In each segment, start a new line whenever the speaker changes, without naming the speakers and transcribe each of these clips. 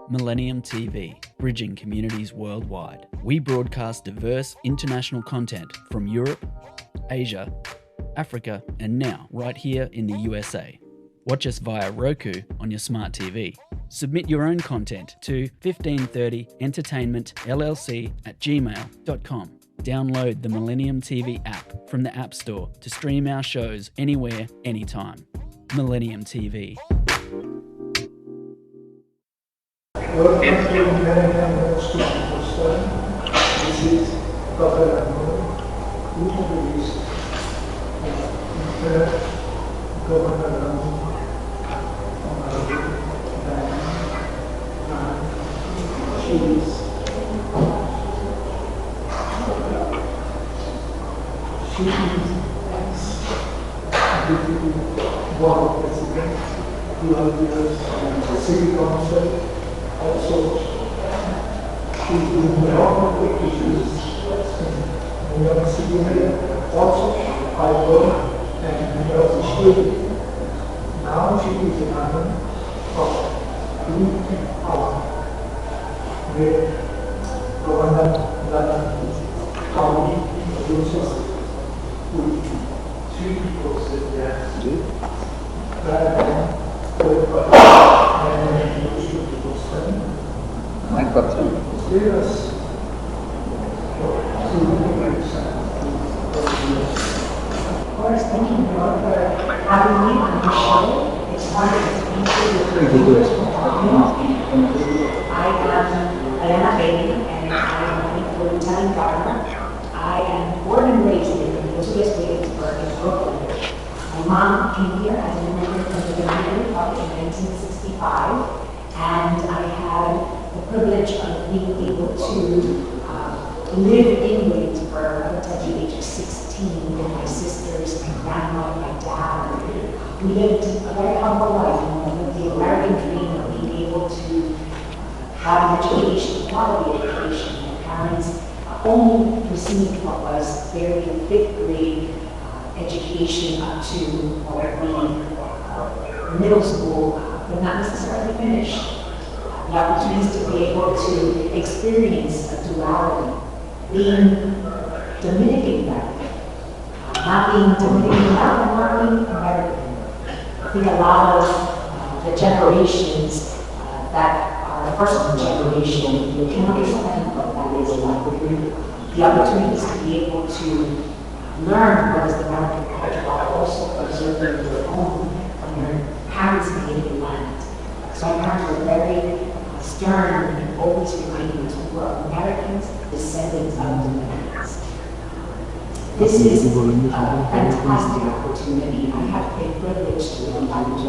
Millennium TV, bridging communities worldwide. We broadcast diverse international content from Europe, Asia, Africa, and now right here in the USA. Watch us via Roku on your smart TV. Submit your own content to 1530entertainmentllc@gmail.com. Download the Millennium TV app from the App Store to stream our shows anywhere, anytime. Millennium TV.
She is deputy board president, 12 years city council. Also, she is doing a lot of issues in New York City area. Also, I work at New York State. Now she is a member of Millennium where Governor County uses three people sit there and
I was thinking about having me on the show. It's wonderful to meet you. I am Elena Bailey, and I am running for lieutenant governor. I am born and raised in Williamsburg in Brooklyn. My mom came here as an immigrant from the Dominican Republic in 1965, and I had the privilege of being able to live in Williamsburg up until the age of 16 with my sisters, my grandma, and my dad. We lived a very humble life, with the American dream of being able to have an education, quality education. My parents only received what was very fifth grade education up to middle school, but not necessarily finished. The opportunities to be able to experience a duality, being Dominican American, not being Dominican American, not being American. I think a lot of the generations that are the first generation can understand what that is like. The opportunities to be able to learn what is the American culture while also preserving your own from your parents' native land. So my parents were very stern and always reminding us we were Americans, descendants of Dominicans. This is a fantastic opportunity. I have been privileged to be invited to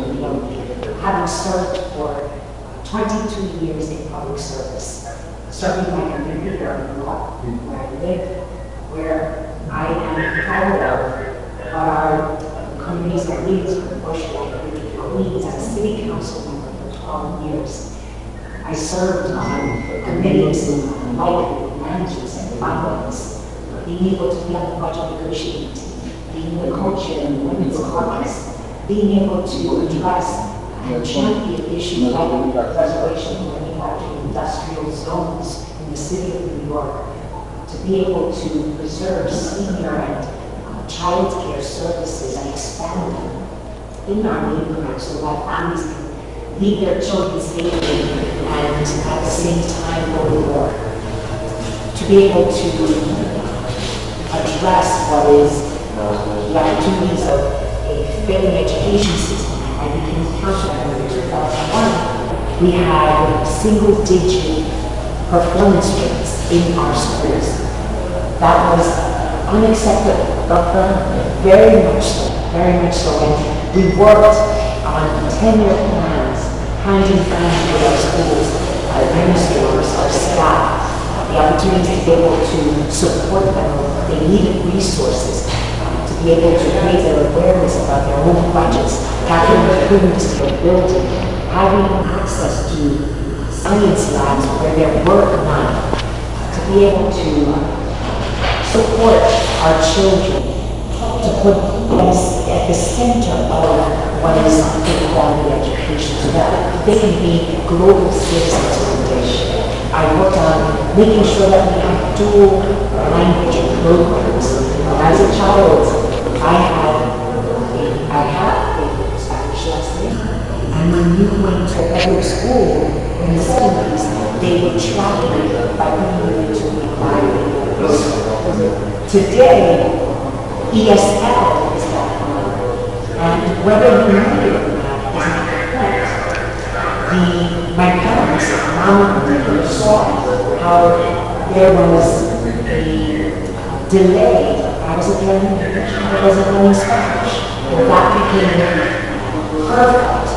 having served for 22 years in public service. Serving my community here in New York, where I live, where I am proud of what our communities and leaders for Bushwick, Queens, as a city council member for 12 years. I served on committees like managers and finance, being able to be on the budget negotiating team, being the co-chair in the Women's Caucus, being able to address and champion issues like the preservation of manufacturing industrial zones in the city of New York, to be able to preserve senior and child care services and expand them in our neighborhoods so that families can leave their children safely and at the same time go to work. To be able to address what is the opportunities of a failing education system. I became council member in 2001. We had single-digit performance rates in our schools. That was unacceptable, but very much so, very much so. And we worked on 10-year plans, hand in hand with our schools, our administrators, our staff, the opportunity to be able to support them. They needed resources to be able to raise their awareness about their own budgets, having improvements to their building, having access to science labs where there were none, to be able to support our children, to put us at the center of what is good quality education so that they can be global citizens worked on making sure that we have dual language programs. As a child, I had a Spanish lesson, and when you went to every school in the 70s, they would track you by putting you into the environment. Today, ESL is that one, and whether you need it or not is not the point. My parents, mom and dad, saw how there was a delay. I wasn't learning English, I wasn't learning Spanish, and that became perfect.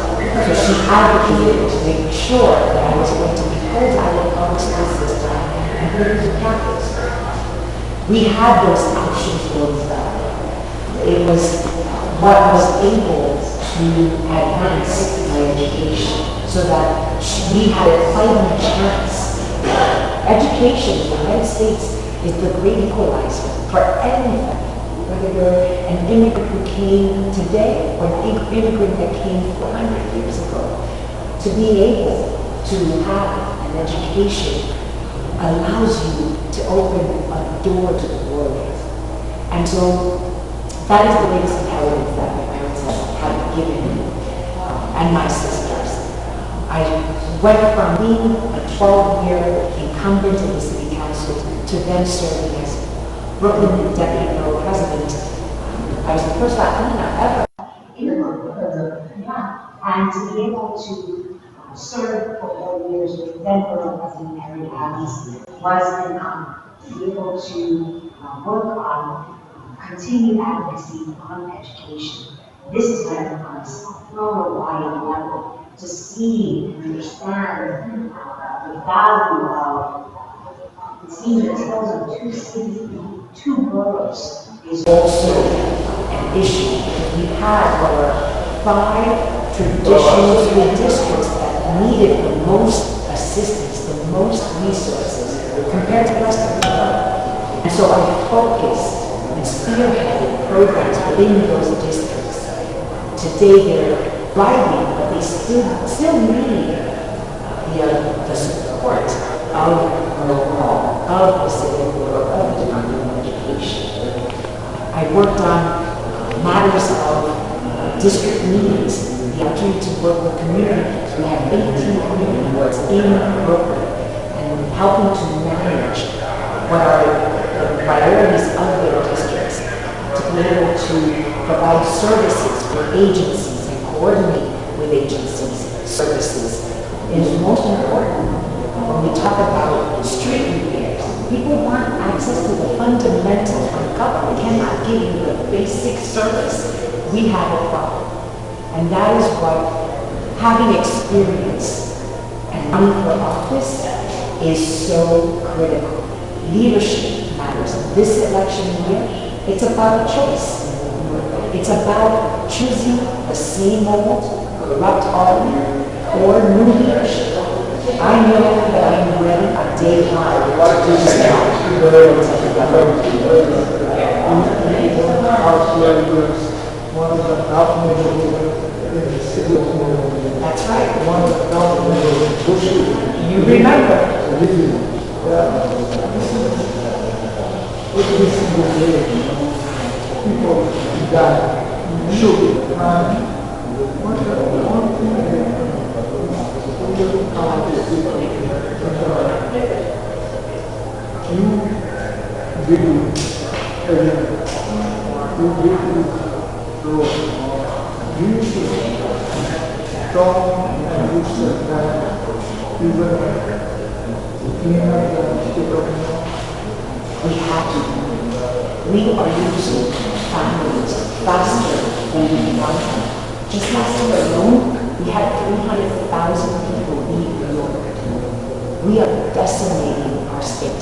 So she advocated to make sure that I was going to be pulled out of the public school system and put into Catholic school. We had those options both up. It was what was able to advance my education so that we had a fighting chance. Education in the United States is the great equalizer for anyone, whether you're an immigrant who came today or an immigrant that came 400 years ago. To be able to have an education allows you to open a door to the world. And so that is the greatest inheritance that my parents have given me and my sisters. I went from being a 12-year incumbent in the city council to then serving as Brooklyn Deputy Borough President. I was the first Latina ever in the Brooklyn. And to be able to serve for 4 years with then Borough President Mary Adams was an honor. To be able to work on continued advocacy on education. This is what on a worldwide level to see and understand the value of seeing the tales of two cities, two boroughs is also an issue. We had over 5 traditional school districts that needed the most assistance, the most resources compared to the rest of the world. And so I focused and spearheaded programs within those districts. Today they're thriving, but they still need the support of Borough Hall, of the City Bureau, of the Department of Education. I worked on matters of district meetings, the opportunity to work with communities. We have 18 community boards in Brooklyn, and helping to manage what are the priorities of their districts, to be able to provide services for agencies and coordinate with agencies' services is most important. When we talk about street repairs, people want access to the fundamentals. When government cannot give you the basic service, we have a problem. And that is what having experience and running for office is so critical. Leadership matters. This election year, it's about choice. It's about choosing the same old corrupt alderman or new leadership. I know that I'm ready on day one to do this job.
One of the documents in the city of New York.
That's right.
One of the documents.
You remember.
Every single day, people die, children crying. One thing that
We have to. We are losing families faster than we want to. Just last year alone, we had 300,000 people leave New York. We are decimating our state.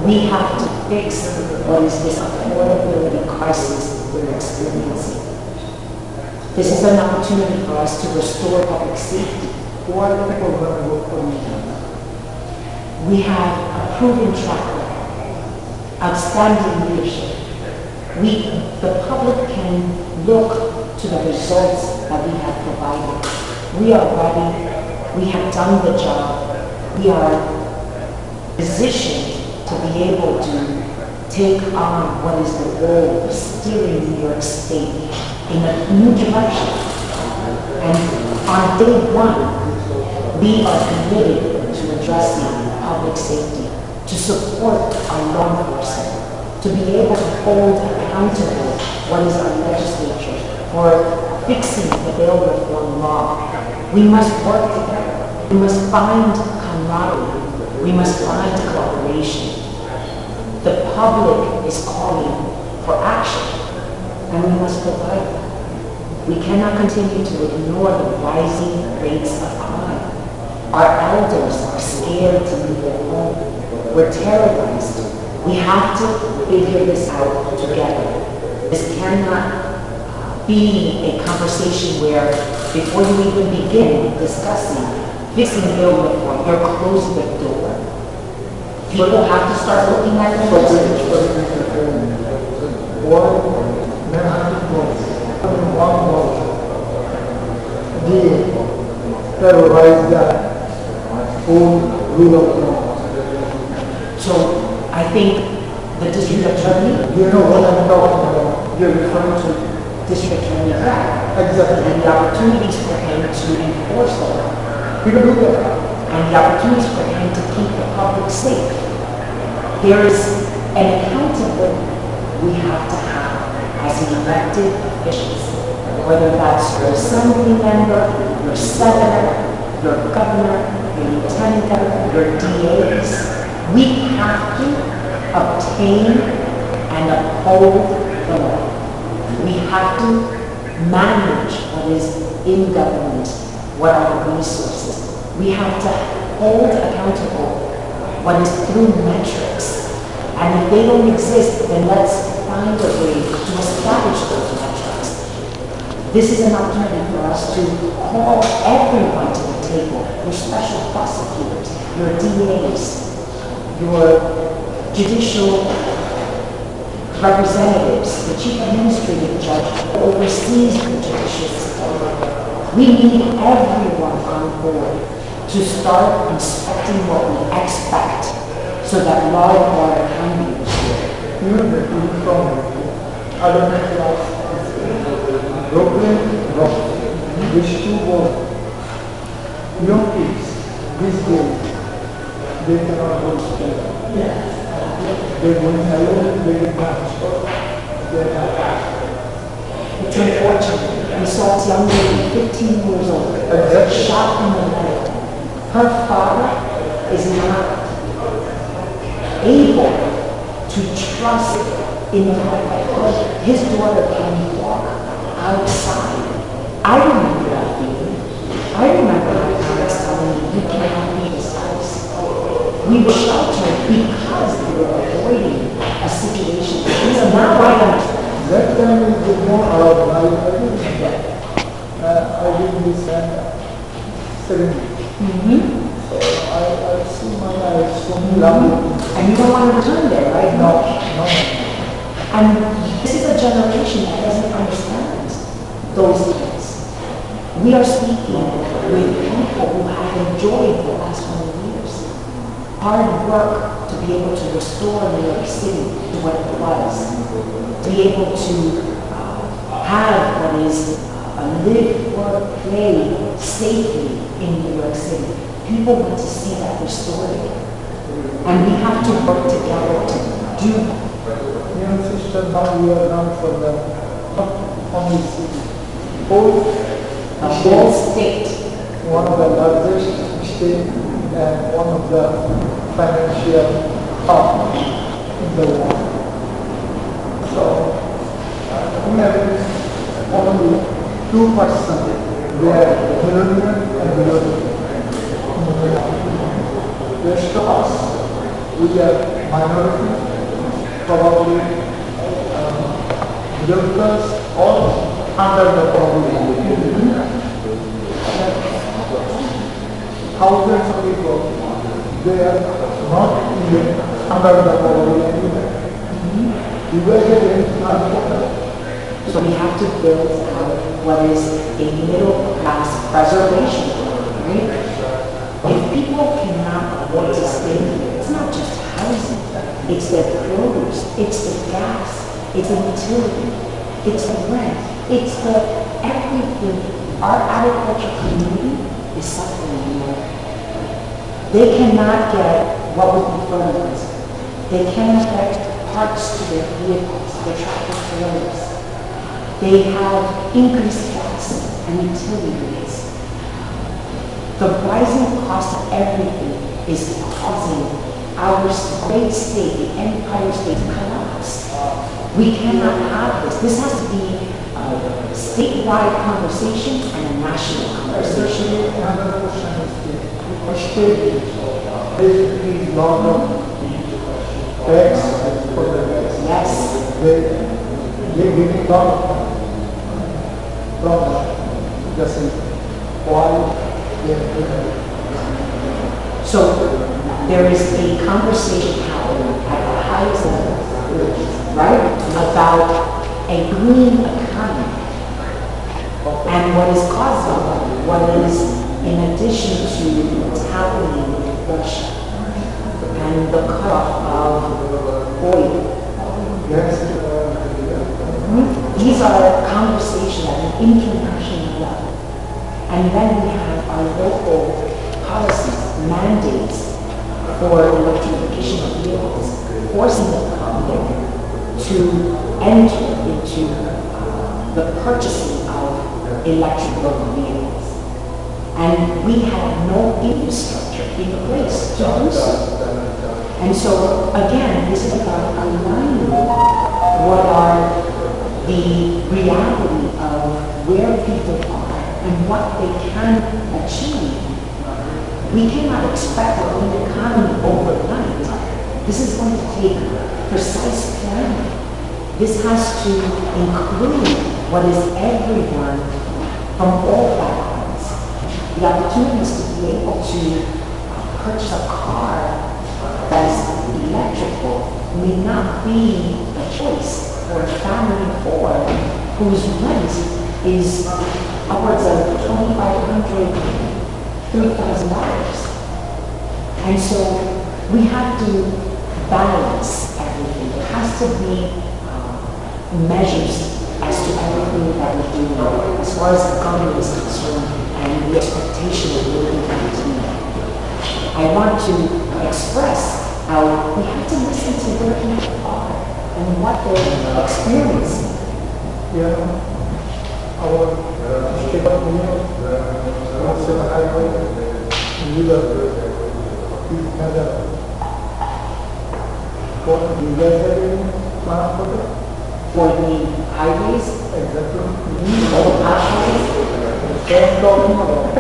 We have to fix what is this affordability crisis we're experiencing. This is an opportunity for us to restore public safety.
Why are people going to work for me?
We have a proven track record, outstanding leadership. The public can look to the results that we have provided. We are ready. We have done the job. We are positioned to be able to take on what is the role of steering New York State in a new direction. And on day one, we are committed to addressing public safety, to support our law enforcement, to be able to hold accountable what is our legislature for fixing the bail reform law. We must work together. We must find camaraderie. We must find cooperation. The public is calling for action, and we must provide that. We cannot continue to ignore the rising rates of crime. Our elders are scared to leave their home. We're terrorized. We have to figure this out together. This cannot be a conversation where before you even begin discussing fixing bail reform, you're closing the door. People have to start looking at them.
Terrorize the whole rule of law.
So I think the district attorney,
You know what I'm talking about? You're referring to
district attorney,
exactly.
and the opportunities for him to enforce the law,
You can do that.
and the opportunities for him to keep the public safe. There is an accountability we have to have as elected officials, whether that's your assembly member, your senator, your governor, your lieutenant governor, your DAs. We have to obtain and uphold the law. We have to manage what is in government, what are the resources. We have to hold accountable what is through metrics. And if they don't exist, then let's find a way to establish those metrics. This is an opportunity for us to call everyone to the table, your special prosecutors, your DAs, your judicial representatives, the chief administrative judge who oversees the judicial system. We need everyone on board to start inspecting what we expect so that law and order can be restored.
Even the people from Adamant class, Brooklyn, which two were young kids these days, they cannot go to school. They're going alone, they can transport.
It's unfortunate. We saw this young lady, 15 years old, shot in the leg. Her father is not able to trust in the fact that his daughter can walk outside. I remember that feeling. I remember my parents telling me, you cannot leave this house. We were sheltered because we were avoiding a situation. So now I understand.
That time is more out. I did this ceremony. So I see my eyes so lovely.
And you don't want to return there, right?
No.
And this is a generation that doesn't understand those things. We are speaking with people who have enjoyed the last 20 years. Hard work to be able to restore New York City to what it was. To be able to have what is a live, work, play safely in New York City. People want to see that restored again. And we have to work together to do that.
Young sister, now we are down for the only city. Whole
The whole state.
one of the largest state and one of the financial hub in the world. So, we have only 2% there, Millennium and Millennium. Rest of us, we are minority, probably middle class or under the poverty. Thousands of people, they are not even under the poverty anywhere. We were getting unpopular.
So we have to build out what is a middle class preservation, right? If people cannot afford to stay here, it's not it's their produce, it's the gas, it's the utility, it's the rent, it's the everything. Our agricultural community is suffering more. They cannot get what would be fertilizer. They cannot get parts to their vehicles, their tractor trailers. They have increased gas and utility rates. The rising cost of everything is causing our great state, the Empire State, to collapse. We cannot have this. This has to be a statewide conversation and a national conversation.
Another question is state basically lot of tax for the gas.
Yes.
They give it down from just oil.
So there is a conversation happening at the highest level, right, about a green economy. And what is causing, what is in addition to what's happening with Russia and the cutoff of oil. These are conversations at an international level. And then we have our local policies, mandates for electrification of vehicles, forcing the public to enter into the purchasing of electric vehicles. And we have no infrastructure in place to do so. And so, again, this is about aligning what are the reality of where people are and what they can achieve. We cannot expect a green economy overnight. This is going to take precise planning. This has to include what is everyone from all backgrounds. The opportunities to be able to purchase a car that is electrical may not be a choice for a family of four whose rent is upwards of $2,500, $3,000. And so we have to balance everything. There has to be measures as to everything that we're doing as far as the government is concerned and the expectation of where we continue. I want to express how we have to listen to where people are and what they're experiencing.
Yeah, our state of New York, national highway, New York, is another. For the gathering, plan for that?
For the highways,
Exactly.
all the highways,
Same talking about.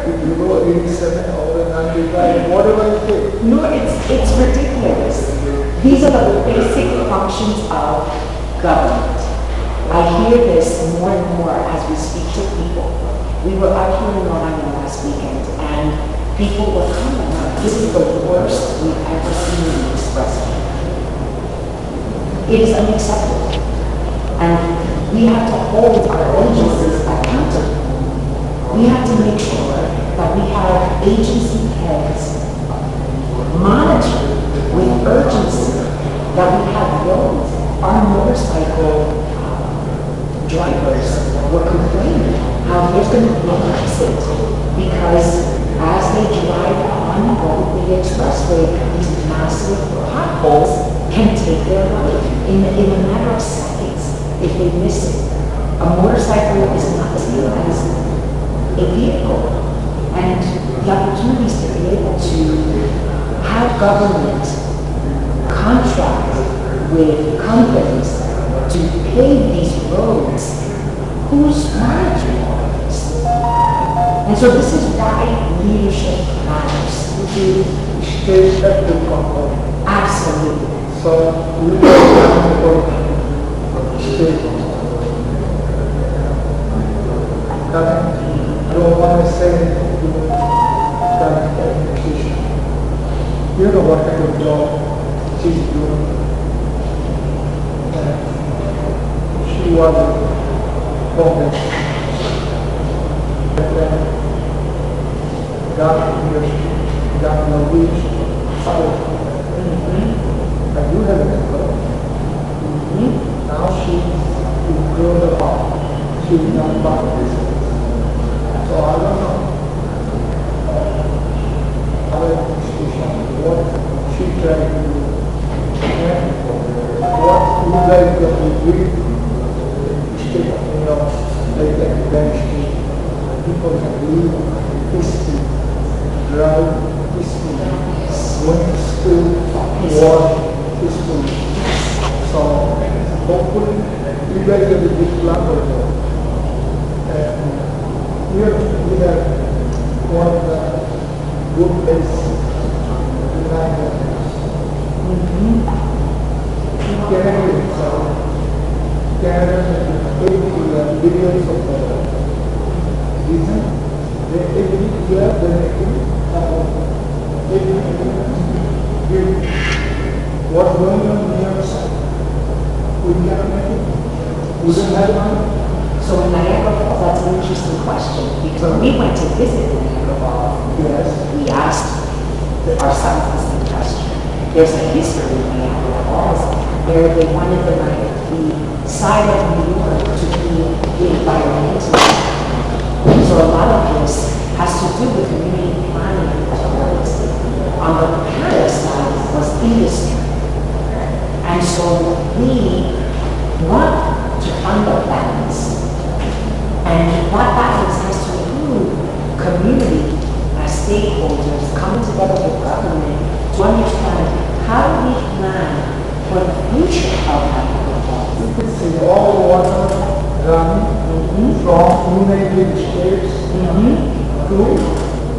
If you go 87 or 95, whatever you take.
no, it's ridiculous. These are the basic functions of government. I hear this more and more as we speak to people. We were out here in Long Island last weekend, and people were coming out. This is the worst we've ever seen in the expressway. It is unacceptable. And we have to hold our agencies accountable. We have to make sure that we have agency heads monitor with urgency that we have roads. Our motorcycle drivers were complaining how there's going to be an accident because as they drive on the expressway, these massive potholes can take their life in a matter of seconds if they miss it. A motorcycle is not the same as a vehicle, and the opportunities to be able to have government contract with companies to pave these roads, who's monitoring all of this? And so this is why leadership matters.
State active component.
Absolutely.
So we have for state. I don't want to say current education. You know what kind of job she's doing. She was home and then got Norwegian. I do have a daughter. Now she's grown up. She's not part of this. So I don't know. Our institution, what she tried to do, what you guys got to do, state of New York, like academic, people can read history, drive history, going to school, watch history. So hopefully you guys have a big plan for that. And here we have one of the good places in Canada. Canada itself, Canada has 80 billions of dollars. Reason? Every year they make what's going on in your side? We cannot make it. We don't have money.
So in Niagara Falls, that's an interesting question, because when we went to visit Niagara Falls,
Yes.
we asked ourselves the same question. There's a history in Niagara Falls where they wanted the side of New York to be environmental. So a lot of this has to do with community planning and governance. On the Canada side was industry. And so we want to find a balance. And that balance has to include community as stakeholders coming together with government to understand how do we plan for the future of Niagara Falls.
You could see all water running from United States to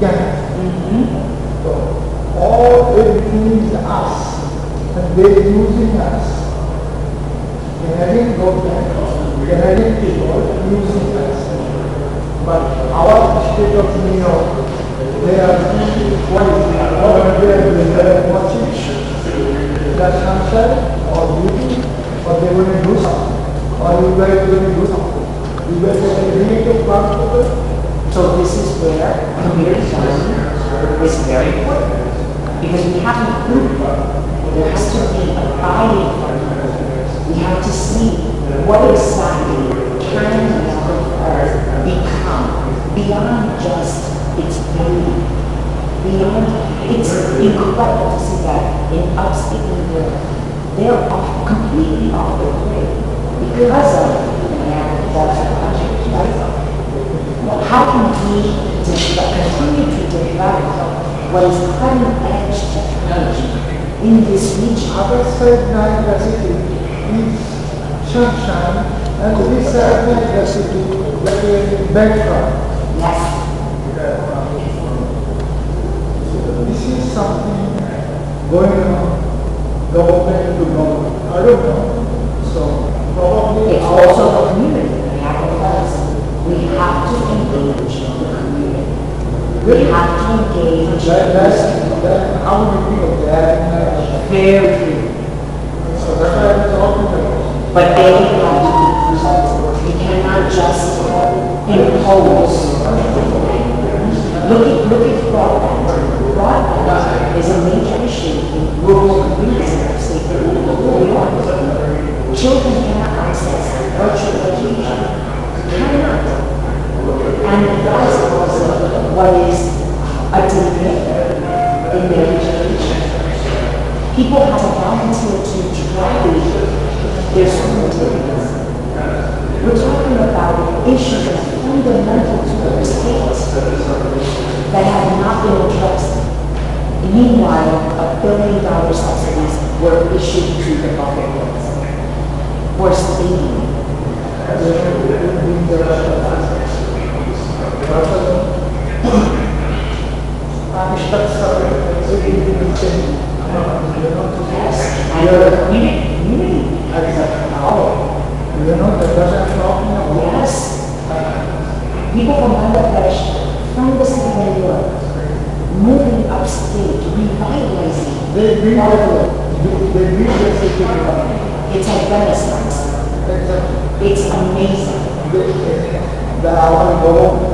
Canada. So all everything is us, and they're using us. Canadian government, Canadian people using us. But our state of New York, they are watching that sunset or beauty, or they want to do something, or you guys going to do something. You guys are going to plan for it.
So this is where community planning is very important, because we have to include, there has to be a buy-in from government. We have to see what exactly can Niagara Falls become beyond just its beauty. It's incredible to see that in upstate New York, they're completely off the grid because of Niagara Falls project, right? How can we continue to develop what is cutting edge technology in this region?
Other side Niagara City is sunshine, and this side Niagara City is background.
Yes.
This is something going on, government to government. I don't know. So probably
It's also the community, Niagara Falls. We have to engage the community. We have to engage
how many people there?
very few.
So that's why I was talking about.
But they have to be consulted. We cannot just impose. Look at broadband. Broadband is a major issue in rural communities in our state. Children cannot access virtual education. Cannot. And that is also what is a delay in their education. People have to volunteer to drive their school materials. We're talking about issues that are fundamental to our states that have not been addressed. Meanwhile, $1 billion subsidies were issued to the bucket loads for speeding. Yes, and the community as a power.
You know, that doesn't talking about.
Yes. People from Bangladesh, from the city of New York, moving upstate, revitalizing.
They build the city.
It's a renaissance.
Exactly.
It's amazing.
Our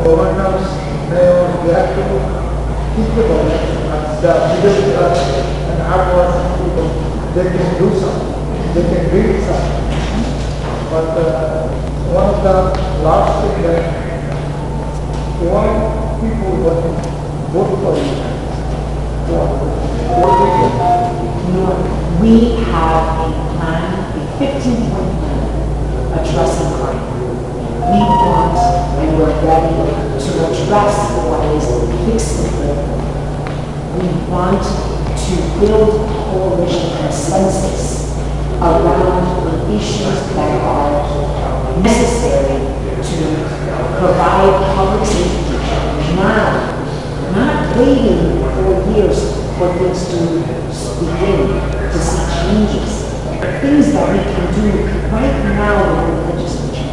governors, they have to keep the government, the middle class and hardworking people, they can do something, they can read something. But one of the last things that why people want to vote for you?
We have a plan, a 15-point plan addressing crime. We want and we're ready to address what is fixable. We want to build a coalition consensus around the issues that are necessary to provide public safety now, not waiting 4 years for things to begin, to see changes. Things that we can do right now in the legislature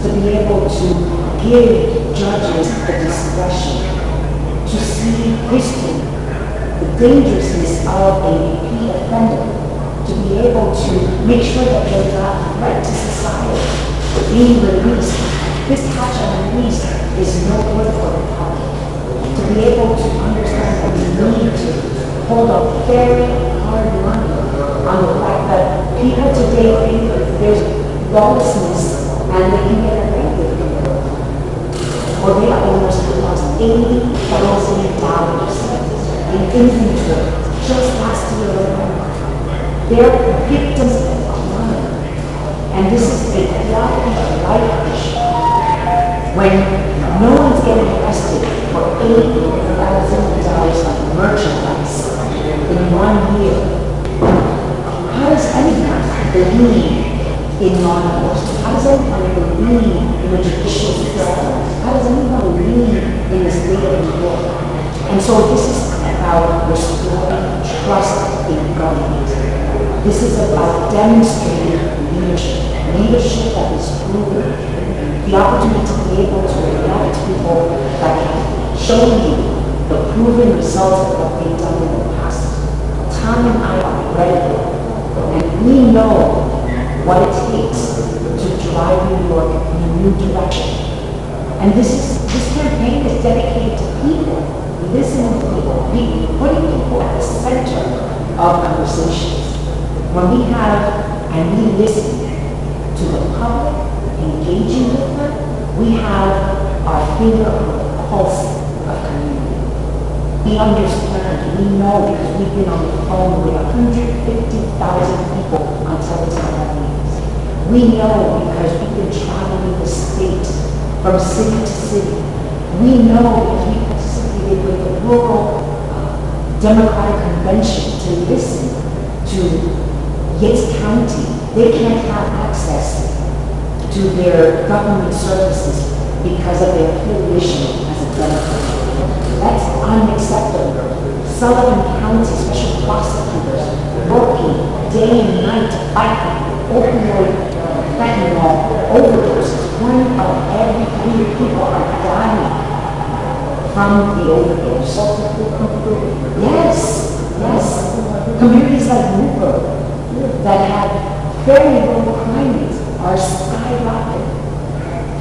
to be able to give judges the discretion to see history, the dangerousness of a repeat offender, to be able to make sure that they're not right to society, being released. This catch and release is no good for the public. To be able to understand that we need to hold a very hard line on the fact that people today think that there's lawlessness and they can get away with it. Or they almost lost $80,000 in inventory just last year alone. They're victims of crime. And this is a quality of life issue. When no one's getting arrested for $80,000 of merchandise in 1 year, how does anyone believe in law enforcement? How does anyone believe in the judicial system? How does anyone believe in the state of New York? And so this is about restoring trust in government. This is about demonstrating leadership that is proven. The opportunity to be able to elect people that can show you the proven results of what they've done in the past. Tom and I are ready, and we know what it takes to drive New York in a new direction. And this campaign is dedicated to people, listening to people, putting people at the center of conversations. When we have and we listen to the public, engaging with them, we have our finger on the pulse of community. We understand, we know because we've been on the phone with 150,000 people on telephone meetings. We know because we've been traveling the state from city to city. We know because we participated with the rural Democratic Convention to listen to Yates County. They can't have access to their government services because of their affiliation as a Democrat. That's unacceptable. Sullivan County special prosecutors working day and night to fight opioid fentanyl overdoses. 1 of every 3 people are dying from the overdose. Yes. Communities like Newburgh that have very low crime rates are skyrocketing.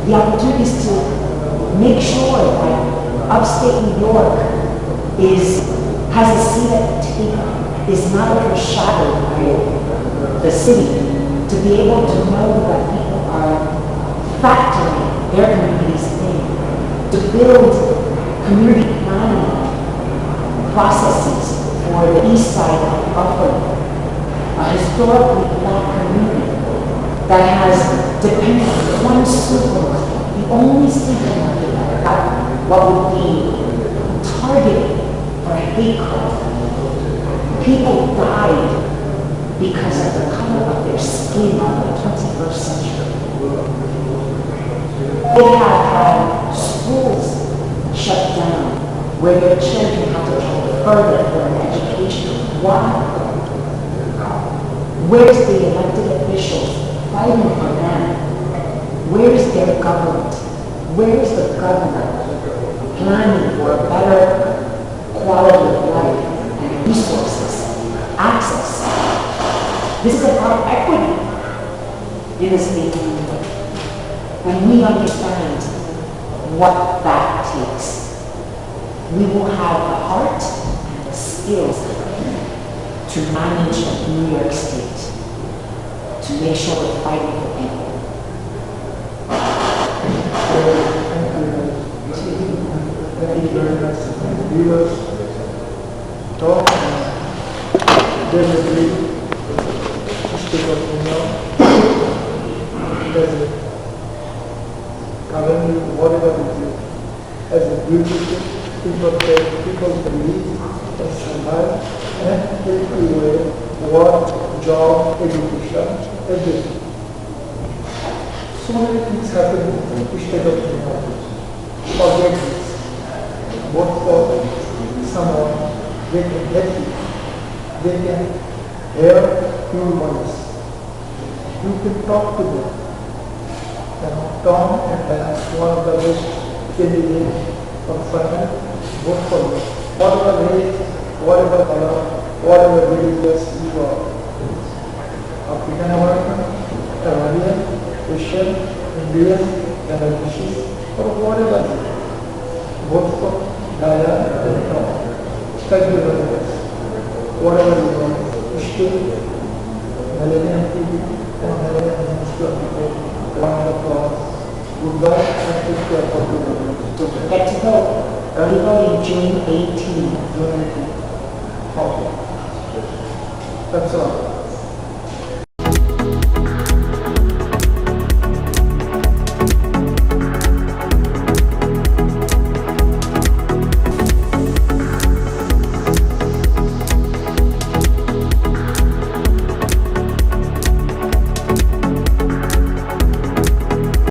The opportunities to make sure that upstate New York has a seat at the table, is not overshadowed by the city, to be able to know that people are factoring their communities in, to build community planning processes for the east side of Buffalo, a historically black community that has depended on one supermarket, the only supermarket that got what would be targeted for hate crime. People died because of the color of their skin in the 21st century. They have had schools shut down where their children have to go further for an education. Why? Where's the elected officials fighting for them? Where's their government? Where's the government planning for a better quality of life and resources, access? This is about equity in the state of New York. When we understand what that takes, we will have the heart and the skills to manage New York State, to make sure we're fighting for people.
Thank you very much. Viewers, talk definitely speak of currently whatever it is, as a beautiful people believe and survive and take away work, job, education, everything. So many things happen instead of forget this. What for someone, they can get it. They can hear your voice. You can talk to them. Tom and Vance, one of the best candidates for finance, vote for you. Whatever race, whatever color, whatever religious you are. African American, Arabian, Christian, Indian, Bangladeshi, or whatever. Vote for Daya and Tom. Thank you very much. Whatever you want. Still, Millennium TV and Millennium Ministry of People. Round of applause. Goodbye and take care of you.
Get to vote. Early voting June 18.
Okay. That's all.